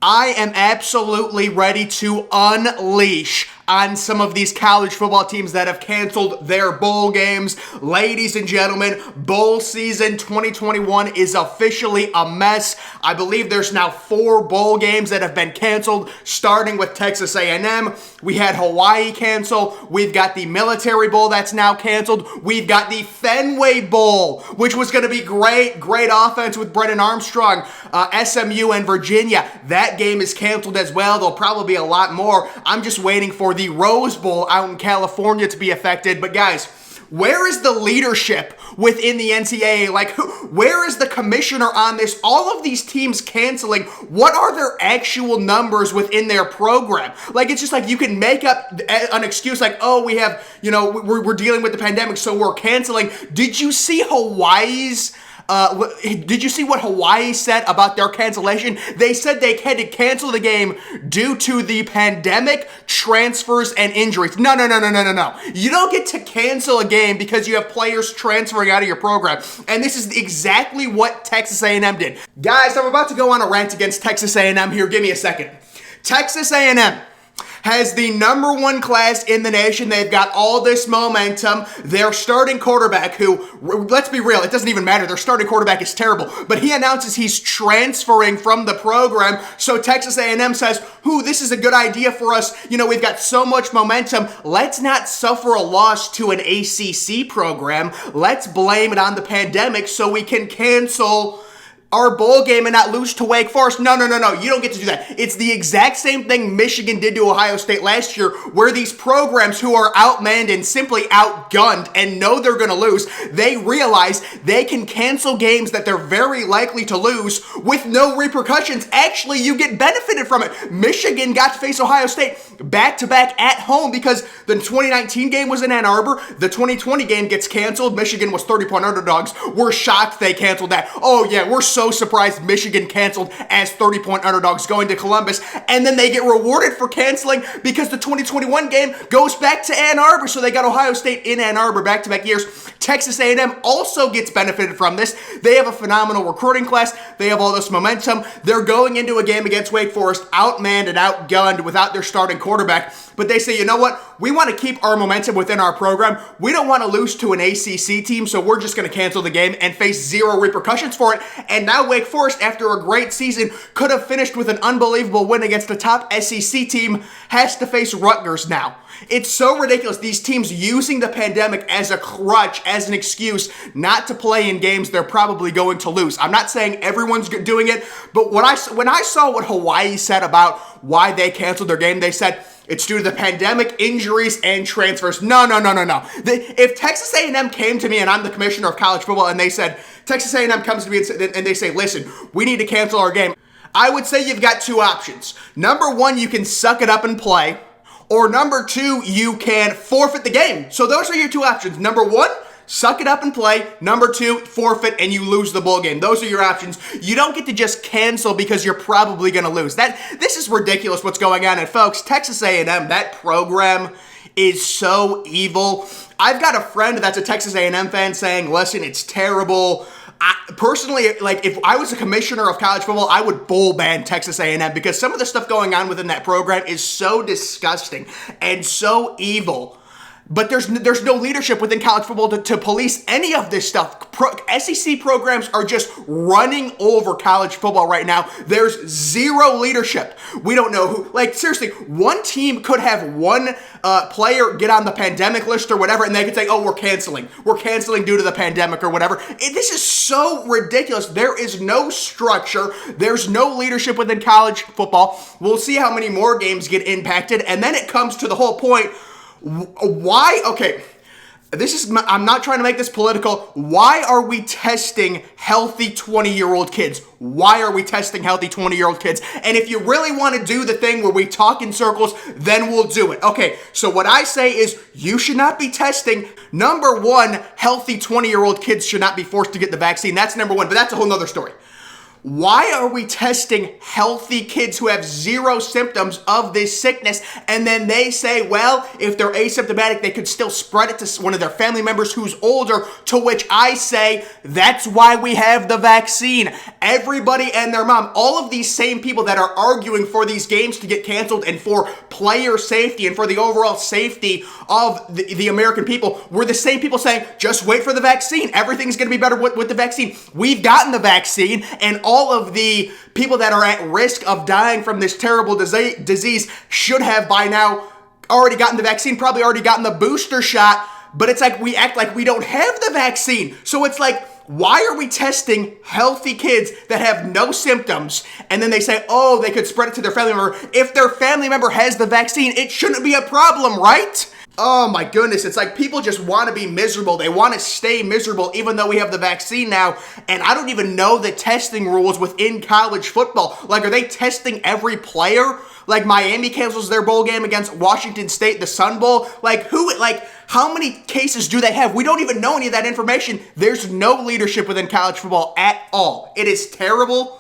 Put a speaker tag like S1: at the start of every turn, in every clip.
S1: I am absolutely ready to unleash on some of these college football teams that have canceled their bowl games. Ladies and gentlemen, bowl season 2021 is officially a mess. I believe there's now 4 bowl games that have been canceled, starting with Texas A&M. We had Hawaii cancel. We've got the Military Bowl that's now canceled. We've got the Fenway Bowl, which was going to be great offense with Brennan Armstrong, SMU and Virginia. That game is canceled as well. There'll probably be a lot more. I'm just waiting for the Rose Bowl out in California to be affected. But guys, where is the leadership within the NCAA? Like, where is the commissioner on this? All of these teams canceling, what are their actual numbers within their program? Like, it's just like you can make up an excuse like, oh, we have, we're dealing with the pandemic, so we're canceling. Did you see Hawaii's did you see what Hawaii said about their cancellation? They said they had to cancel the game due to the pandemic, transfers, and injuries. No. You don't get to cancel a game because you have players transferring out of your program. And this is exactly what Texas A&M did. Guys, I'm about to go on a rant against Texas A&M here. Give me a second. Texas A&M has the number 1 class in the nation. They've got all this momentum. Their starting quarterback, who, let's be real, it doesn't even matter. Their starting quarterback is terrible. But he announces he's transferring from the program. So Texas A&M says, this is a good idea for us. We've got so much momentum. Let's not suffer a loss to an ACC program. Let's blame it on the pandemic so we can cancel our bowl game and not lose to Wake Forest. No. You don't get to do that. It's the exact same thing Michigan did to Ohio State last year, where these programs who are outmanned and simply outgunned and know they're going to lose, they realize they can cancel games that they're very likely to lose with no repercussions. Actually, you get benefited from it. Michigan got to face Ohio State back-to-back at home because the 2019 game was in Ann Arbor. The 2020 game gets canceled. Michigan was 30-point underdogs. We're shocked they canceled that. Oh, yeah, we're so surprised Michigan canceled as 30-point underdogs going to Columbus, and then they get rewarded for canceling because the 2021 game goes back to Ann Arbor, so they got Ohio State in Ann Arbor back-to-back years. Texas A&M also gets benefited from this. They have a phenomenal recruiting class. They have all this momentum. They're going into a game against Wake Forest outmanned and outgunned without their starting quarterback, but they say, you know what? We want to keep our momentum within our program. We don't want to lose to an ACC team, so we're just going to cancel the game and face 0 repercussions for it. And now Wake Forest, after a great season, could have finished with an unbelievable win against a top SEC team, has to face Rutgers now. It's so ridiculous. These teams using the pandemic as a crutch, as an excuse not to play in games they're probably going to lose. I'm not saying everyone's doing it, but when I saw what Hawaii said about why they canceled their game, they said it's due to the pandemic, injuries, and transfers. No. If Texas A&M came to me and I'm the commissioner of college football and they said, Texas A&M comes to me and they say, listen, we need to cancel our game, I would say you've got 2 options. Number 1, you can suck it up and play. Or number 2, you can forfeit the game. So those are your 2 options. Number 1, suck it up and play. Number 2, forfeit and you lose the bowl game. Those are your options. You don't get to just cancel because you're probably going to lose. This is ridiculous what's going on. And folks, Texas A&M, that program is so evil. I've got a friend that's a Texas A&M fan saying, listen, it's terrible. Personally, like, if I was a commissioner of college football, I would bowl ban Texas A&M because some of the stuff going on within that program is so disgusting and so evil. But there's no leadership within college football to police any of this stuff. SEC programs are just running over college football right now. There's 0 leadership. We don't know who. Like, seriously, one team could have one player get on the pandemic list or whatever, and they could say, oh, we're canceling. We're canceling due to the pandemic or whatever. This is so ridiculous. There is no structure. There's no leadership within college football. We'll see how many more games get impacted. And then it comes to the whole point. Why? Okay, I'm not trying to make this political. Why are we testing healthy 20-year-old kids? Why are we testing healthy 20-year-old kids? And if you really want to do the thing where we talk in circles, then we'll do it. Okay, so what I say is you should not be testing. Number 1, healthy 20-year-old kids should not be forced to get the vaccine. That's number 1, but that's a whole nother story. Why are we testing healthy kids who have zero symptoms of this sickness? And then they say, well, if they're asymptomatic, they could still spread it to one of their family members who's older, to which I say, that's why we have the vaccine. Everybody and their mom, all of these same people that are arguing for these games to get canceled and for player safety and for the overall safety of the American people, were the same people saying, just wait for the vaccine. Everything's going to be better with the vaccine. We've gotten the vaccine, and all of the people that are at risk of dying from this terrible disease should have by now already gotten the vaccine, probably already gotten the booster shot, but it's like we act like we don't have the vaccine. So it's like, why are we testing healthy kids that have no symptoms? And then they say, oh, they could spread it to their family member. If their family member has the vaccine, it shouldn't be a problem, right? Oh my goodness, it's like people just want to be miserable. They want to stay miserable even though we have the vaccine now. And I don't even know the testing rules within college football. Like, are they testing every player? Like, Miami cancels their bowl game against Washington State, the Sun Bowl. Like, how many cases do they have? We don't even know any of that information. There's no leadership within college football at all. It is terrible.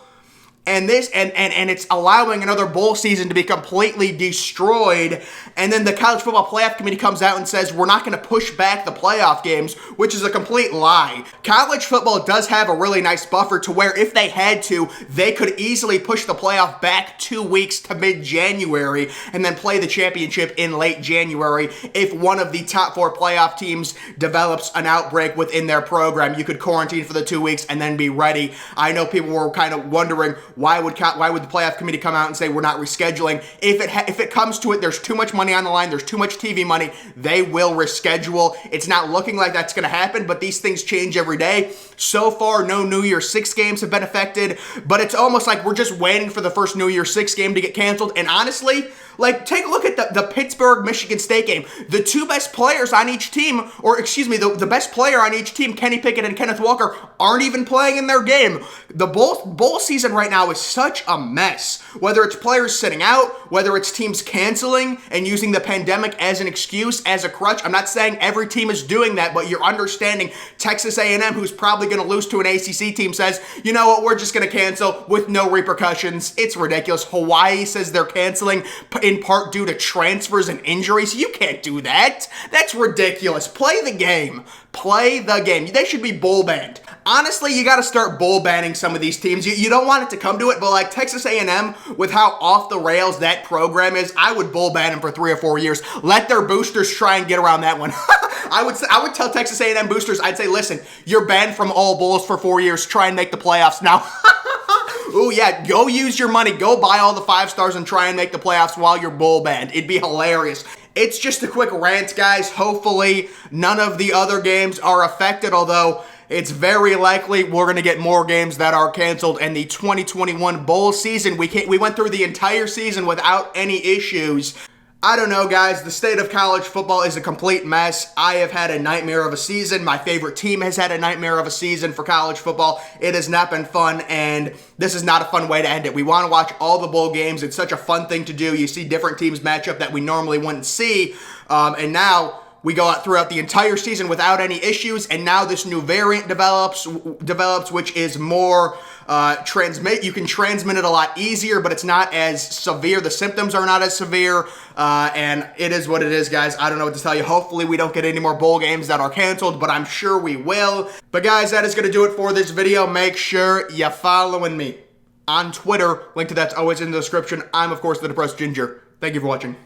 S1: And it's allowing another bowl season to be completely destroyed. And then the College Football Playoff Committee comes out and says, we're not going to push back the playoff games, which is a complete lie. College football does have a really nice buffer to where if they had to, they could easily push the playoff back 2 weeks to mid-January and then play the championship in late January. If one of the top 4 playoff teams develops an outbreak within their program, you could quarantine for the 2 weeks and then be ready. I know people were kind of wondering, why would the playoff committee come out and say we're not rescheduling? If it comes to it, there's too much money on the line, there's too much TV money, they will reschedule. It's not looking like that's going to happen, but these things change every day. So far, no New Year's 6 games have been affected, but it's almost like we're just waiting for the first New Year's 6 game to get canceled. And honestly, like, take a look at the Pittsburgh-Michigan State game. The 2 best players on each team, or excuse me, the best player on each team, Kenny Pickett and Kenneth Walker, aren't even playing in their game. The bowl season right now is such a mess. Whether it's players sitting out, whether it's teams canceling and using the pandemic as an excuse, as a crutch. I'm not saying every team is doing that, but you're understanding Texas A&M, who's probably going to lose to an ACC team, says, you know what, we're just going to cancel with no repercussions. It's ridiculous. Hawaii says they're canceling in part due to transfers and injuries. You can't do that. That's ridiculous. Play the game. Play the game. They should be bowl banned. Honestly, you got to start bowl banning some of these teams. You don't want it to come to it, but like Texas A&M, with how off the rails that program is, I would bowl ban them for 3 or 4 years. Let their boosters try and get around that one. I would tell Texas A&M boosters, I'd say, listen, you're banned from all bowls for 4 years. Try and make the playoffs now. Ooh, yeah, go use your money. Go buy all the 5 stars and try and make the playoffs while you're bowl banned. It'd be hilarious. It's just a quick rant, guys. Hopefully, none of the other games are affected, although it's very likely we're going to get more games that are canceled. And the 2021 bowl season, we went through the entire season without any issues. I don't know, guys. The state of college football is a complete mess. I have had a nightmare of a season. My favorite team has had a nightmare of a season for college football. It has not been fun, and this is not a fun way to end it. We want to watch all the bowl games. It's such a fun thing to do. You see different teams match up that we normally wouldn't see, and now we go out throughout the entire season without any issues, and now this new variant develops, which is more you can transmit it a lot easier, but it's not as severe. The symptoms are not as severe, and it is what it is, guys. I don't know what to tell you. Hopefully we don't get any more bowl games that are canceled, but I'm sure we will. But guys, that is going to do it for this video. Make sure you're following me on Twitter. Link to that's always in the description. I'm, of course, the Depressed Ginger. Thank you for watching.